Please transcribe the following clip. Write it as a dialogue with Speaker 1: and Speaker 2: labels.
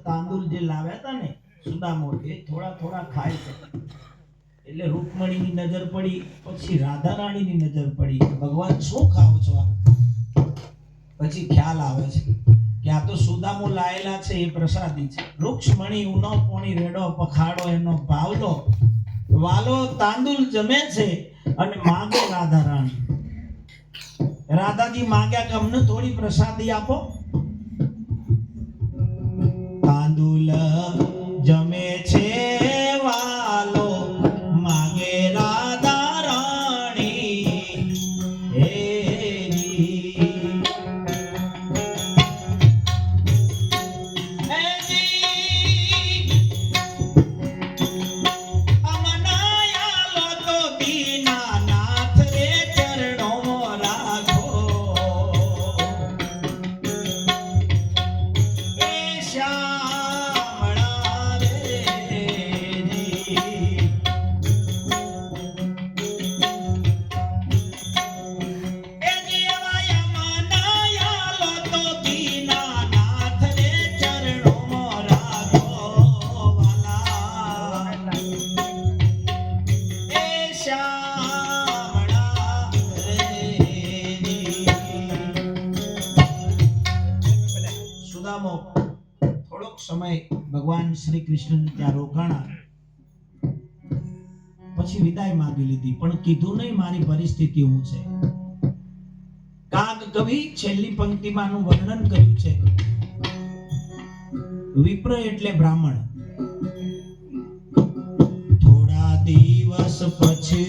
Speaker 1: તાંદુલ જે લાવ્યા હતા ને સુદામો એ થોડા થોડા ખાય છે એટલે રૂકમણીની નજર પડી પછી રાધા રાણીની નજર પડી ભગવાન શું ખાવ છો આ પછી ખ્યાલ આવે છે કે આ તો સુદામો લાયેલા છે એ પ્રસાદી છે રૂક્ષમણી ઉનો પોણી રેડો પખાડો એનો ભાવલો વાલો તાંદુલ જમે છે અને માગે રાધા રાણી રાધાજી માંગ્યા કે અમને થોડી પ્રસાદી આપો તાંદુલ જમે છે વાલો માગે રાધા રાણી અમનાયા તો દીનાનાથ રે ચરણો રાખો એ શ્યામળા રે એ જીવાય અમનાયા તો દીનાનાથ રે ચરણો રાખો વાલા એ શ્યામળા રે સુદામો થોડોક સમય ભગવાન શ્રી કૃષ્ણ ત્યાં રોકાણા પછી વિદાય માંગી લીધી પણ કીધું નહીં મારી પરિસ્થિતિ શું છે કાગ કવિ છેલ્લી પંક્તિમાંનું વર્ણન કર્યું છે વિપ્ર એટલે બ્રાહ્મણ થોડા દિવસ પછી